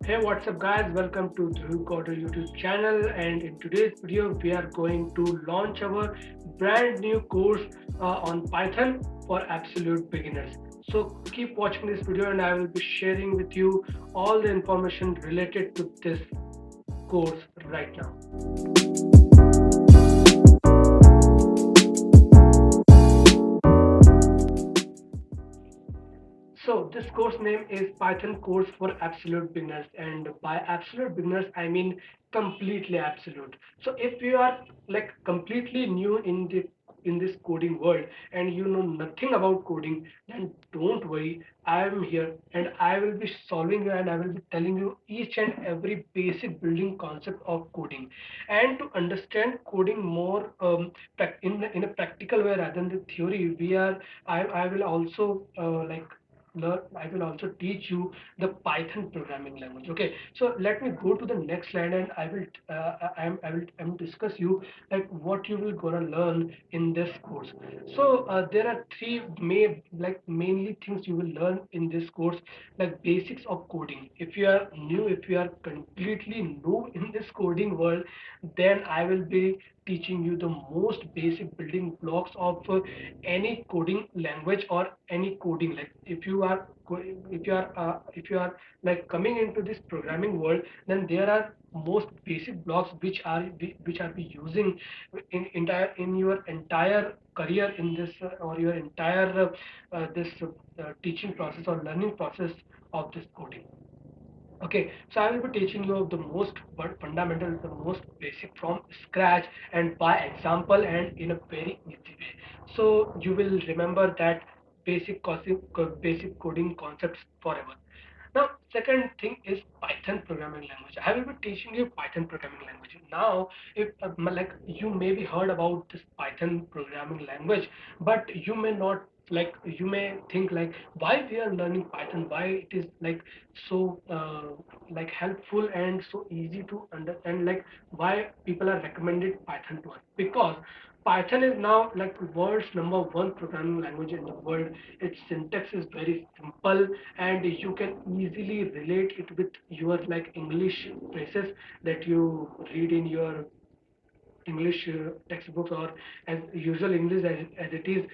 Hey, what's up, guys? Welcome to the Quarter YouTube channel. And in today's video, we are going to launch our brand new course on Python for absolute beginners. So keep watching this video, and I will be sharing with you all the information related to this course right now. So this course name is Python course for absolute beginners, and by absolute beginners I mean completely absolute. So if you are like completely new in this coding world and you know nothing about coding, then don't worry. I am here and I will be solving you, and I will be telling you each and every basic building concept of coding. And to understand coding more in a practical way rather than the theory, I will also I will also teach you the Python programming language. Okay, so let me go to the next slide, and I will discuss you like what you will gonna learn in this course. So there are three mainly things you will learn in this course, like basics of coding. If you are new, if you are completely new in this coding world, then I will be teaching you the most basic building blocks of any coding language or any coding. Like if you are like coming into this programming world, then there are most basic blocks which are be using in your entire career in this or your entire this teaching process or learning process of this coding. Okay, so I will be teaching you the most fundamental, the most basic from scratch and by example and in a very easy way. So you will remember that basic coding concepts forever. Now, second thing is Python programming language. I will be teaching you Python programming language. Now, if like you may be heard about this Python programming language, but you may not you may think like why we are learning Python, why it is like so like helpful and so easy to understand, like why people are recommended Python to us, because Python is now like world's number one programming language in the world. Its syntax is very simple, and you can easily relate it with your like English phrases that you read in your English textbooks, or as usual English as it is,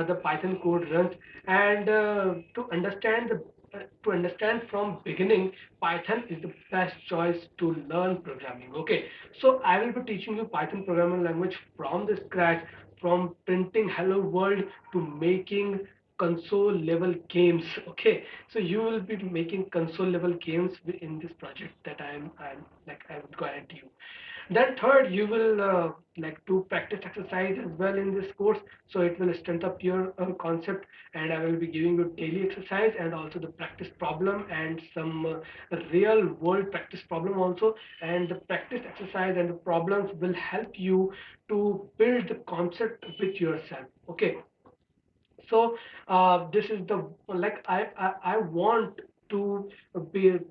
the Python code runs. And to understand from beginning, Python is the best choice to learn programming. Okay, so I will be teaching you Python programming language from the scratch, from printing hello world to making console level games. Okay, so you will be making console level games in this project that I would guarantee you. Then third, you will like do practice exercise as well in this course, so it will strengthen up your concept, and I will be giving you daily exercise and also the practice problem and some real world practice problem also. And the practice exercise and the problems will help you to build the concept with yourself. Okay, so this is the like I want to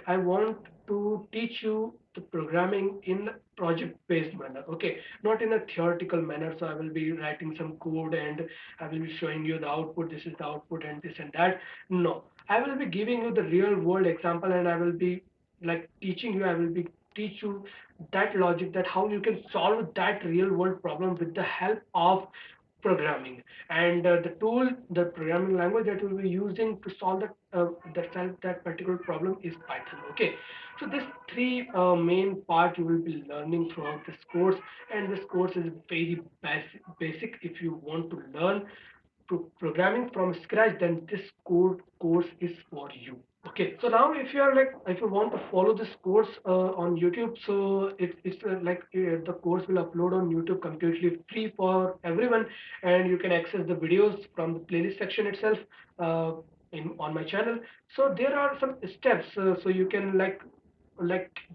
I want to teach you the programming in project based manner. Okay, not in a theoretical manner. So I will be writing some code and I will be showing you the output, this is the output and this and that. No, I will be giving you the real world example, and I will be like teaching you, I will be teach you that logic, that how you can solve that real world problem with the help of programming. And the tool, the programming language that we'll be using to solve that particular problem is Python. Okay, so this three main part you will be learning throughout this course, and this course is very basic. If you want to learn programming from scratch, then this course is for you. Okay, so now if you are like if you want to follow this course on YouTube, so the course will upload on YouTube completely free for everyone, and you can access the videos from the playlist section itself uh, in on my channel. So there are some steps, so you can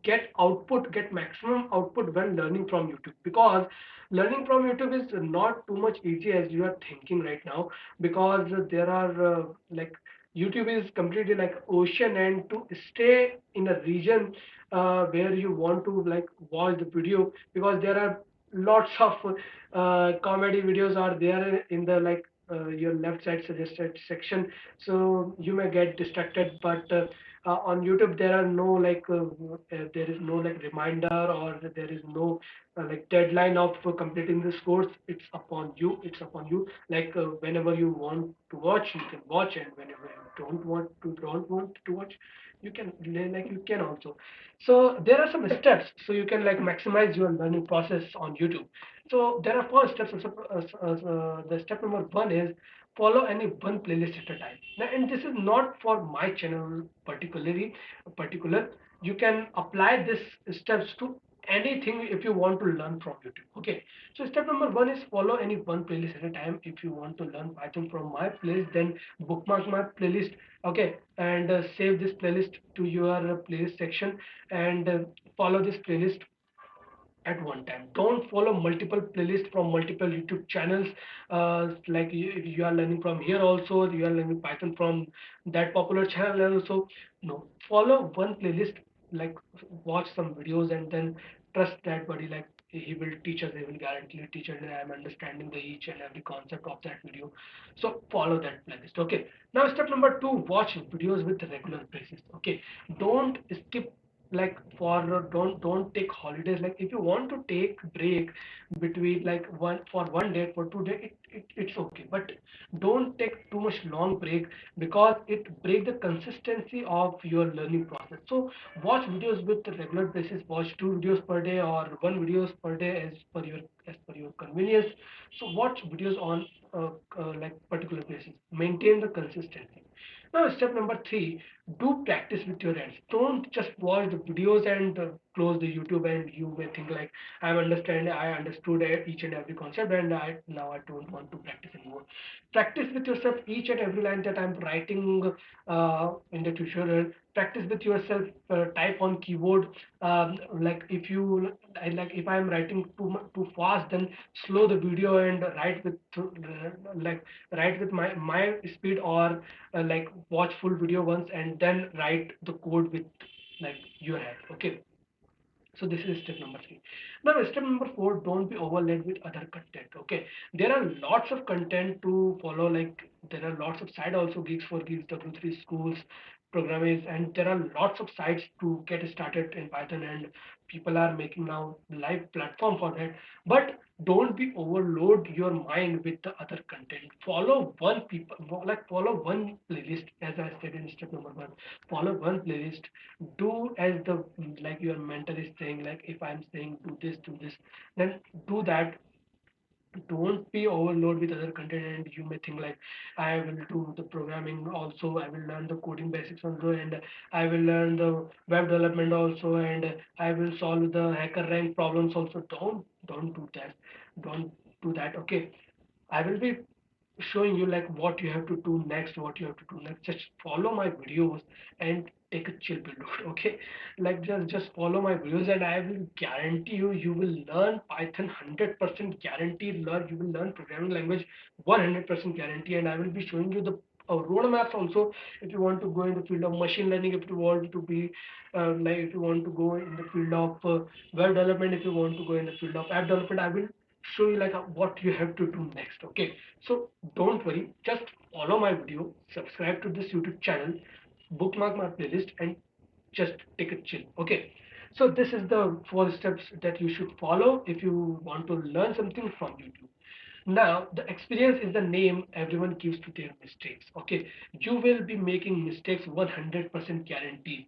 get maximum output when learning from YouTube, because learning from YouTube is not too much easy as you are thinking right now, because there are like YouTube is completely like ocean, and to stay in a region where you want to like watch the video, because there are lots of comedy videos are there in the your left side suggested section, so you may get distracted. But On YouTube there are no there is no like reminder, or there is no like deadline of completing this course. It's upon you, whenever you want to watch you can watch, and whenever you don't want to watch, you can you can also. So there are some steps so you can like maximize your learning process on YouTube. So there are four steps. The step number one is follow any one playlist at a time. Now, and this is not for my channel particular. You can apply this steps to anything if you want to learn from YouTube. Okay. So step number one is follow any one playlist at a time. If you want to learn Python from my playlist, then bookmark my playlist. Okay, and save this playlist to your playlist section, and follow this playlist at one time. Don't follow multiple playlists from multiple YouTube channels. If you are learning from here also, you are learning Python from that popular channel also. No, follow one playlist. Like watch some videos and then trust that buddy. Like he will teach us, he will guarantee teach us. I am understanding the each and every concept of that video. So follow that playlist. Okay. Now step number two: watch videos with regular basis. Okay. Don't skip don't take holidays. Like if you want to take break between like one day for 2 days, it's okay, but don't take too much long break, because it break the consistency of your learning process. So watch videos with regular basis. Watch 2 videos per day or 1 videos per day as per your convenience. So watch videos on like particular basis. Maintain the consistency. Now, step number three: do practice with your hands. Don't just watch the videos and close the YouTube, and you may think like I understood each and every concept, and I don't want to practice anymore. Practice with yourself each and every line that I'm writing in the tutorial. Practice with yourself. Type on keyboard. Like if I'm writing too fast, then slow the video and write with my speed, or watch full video once and then write the code with like your head. Okay. So this is step number three. Now step number four: don't be overlaid with other content. Okay, there are lots of content to follow. Like there are lots of side also, Geeks for Geeks, W3 schools, programmers, and there are lots of sites to get started in Python, and people are making now live platform for that. But don't be overload your mind with the other content. Follow one playlist, as I said in step number one. Follow one playlist. Do as the like your mentor is saying. Like if I'm saying do this, then do that. Don't be overloaded with other content, and you may think like I will do the programming also, I will learn the coding basics also, and I will learn the web development also, and I will solve the hacker rank problems also. Don't do that. Don't do that. Okay, I will be showing you like what you have to do next, what you have to do next. Just follow my videos and take a chill pill, dude. Okay, like just follow my videos, and I will guarantee you will learn Python 100% guaranteed. You will learn programming language 100% guarantee, and I will be showing you the roadmaps also. If you want to go in the field of machine learning, if you want to be if you want to go in the field of web development, if you want to go in the field of app development, I will show you like what you have to do next. Okay, so don't worry, just follow my video, subscribe to this YouTube channel, bookmark my playlist, and just take a chill. Okay, so this is the four steps that you should follow if you want to learn something from YouTube. Now, the experience is the name everyone gives to their mistakes. Okay, you will be making mistakes 100% guaranteed.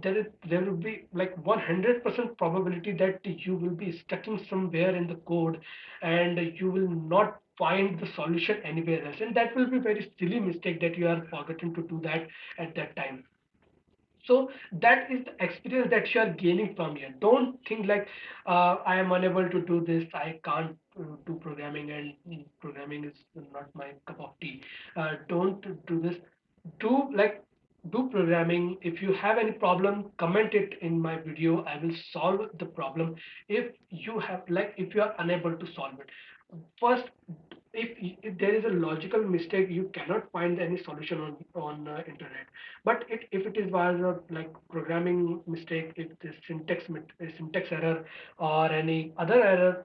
There will be like 100% probability that you will be stuck in somewhere in the code, and you will not find the solution anywhere else, and that will be very silly mistake that you are forgetting to do that at that time. So that is the experience that you are gaining from here. Don't think like I am unable to do this, I can't do programming, and programming is not my cup of tea. Don't do this. Do like do programming. If you have any problem, comment it in my video, I will solve the problem. If you are unable to solve it, first, if there is a logical mistake, you cannot find any solution on internet. But if it is was a like programming mistake, if the syntax error or any other error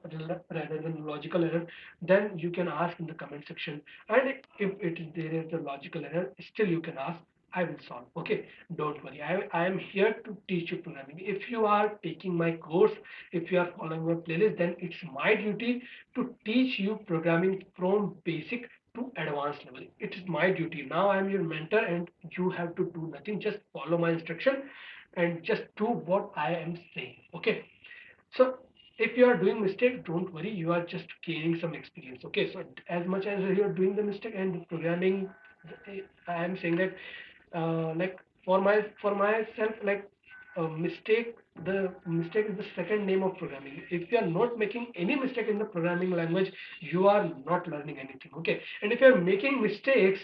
rather than logical error, then you can ask in the comment section. And if there is a logical error, still you can ask, I will solve. Okay, don't worry. I am here to teach you programming. If you are taking my course, if you are following my playlist, then it's my duty to teach you programming from basic to advanced level. It is my duty. Now I am your mentor, and you have to do nothing. Just follow my instruction and just do what I am saying. Okay. So if you are doing mistake, don't worry, you are just gaining some experience. Okay, so as much as you are doing the mistake and programming, I am saying that like for myself, like mistake, the mistake is the second name of programming. If you are not making any mistake in the programming language, you are not learning anything. Okay, and if you are making mistakes,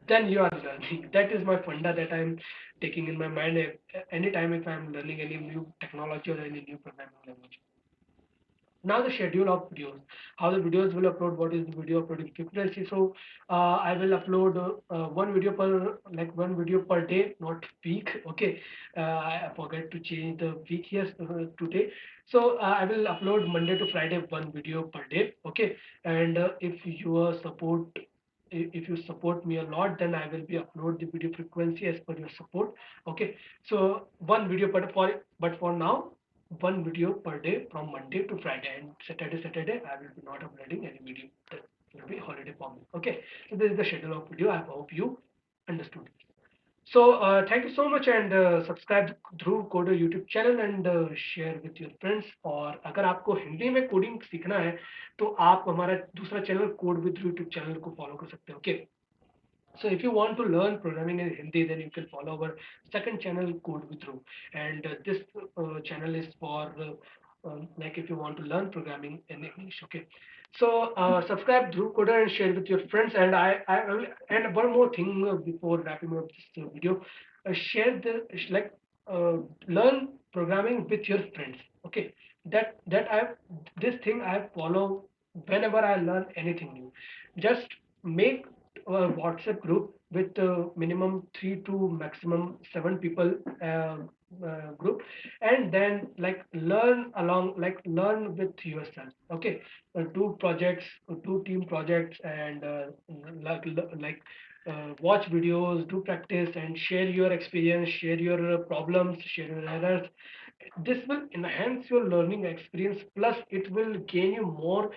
then you are learning. That is my funda that I am taking in my mind anytime if I am learning any new technology or any new programming language. Now the schedule of videos, how the videos will upload, what is the video uploading frequency. So I will upload one video per, like one video per day, not week. Okay, I forget to change the week here today. So I will upload Monday to Friday one video per day. Okay, and if you support, if you support me a lot, then I will be upload the video frequency as per your support. Okay, so one video per for, but for now one video per day from Monday to Friday, and Saturday I will be not uploading any video. That will be holiday for me. Okay, so this is the schedule of video. I hope you understood. So thank you so much, and subscribe Dhruv coder YouTube channel and share with your friends. और अगर आपको हिंदी में coding सीखना है तो आप हमारा दूसरा channel code with YouTube channel को फॉलो कर सकते हो. Okay, so if you want to learn programming in Hindi, then you can follow our second channel, Code with Dhruv. And this channel is for like if you want to learn programming in English. Okay. So subscribe Dhruv Coder and share with your friends. And and one more thing before wrapping up this video, share the like learn programming with your friends. Okay. That I this thing I follow whenever I learn anything new. Just make a WhatsApp group with minimum 3 to maximum 7 people group, and then like learn along, like learn with yourself. Okay, do projects, do team projects, and like watch videos, do practice, and share your experience, share your problems, share your errors. This will enhance your learning experience, plus it will gain you more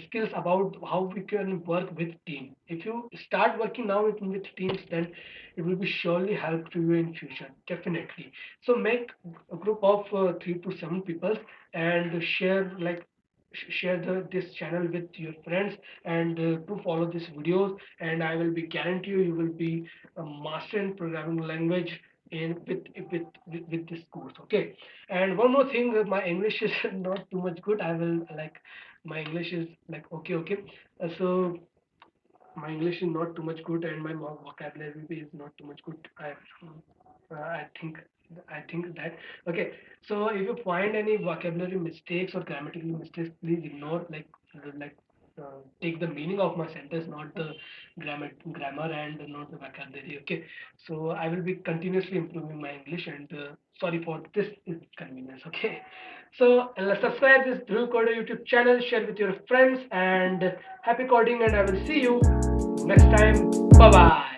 skills about how we can work with team. If you start working now with teams, then it will be surely help to you in future, definitely. So make a group of 3 to 7 people and share, like share this channel with your friends, and to follow these videos, and I will be guarantee you will be a master in programming language in with this course. Okay, and one more thing, my English is not too much good. I will like, my English is like okay. So my English is not too much good, and my vocabulary is not too much good. I think that. Okay, so if you find any vocabulary mistakes or grammatical mistakes, please ignore. Like take the meaning of my sentence, not the grammar and not the vocabulary. Okay, so I will be continuously improving my English, and sorry for this inconvenience. Okay, so subscribe this Dhruv Coder YouTube channel, share with your friends, and happy coding, and I will see you next time. Bye bye.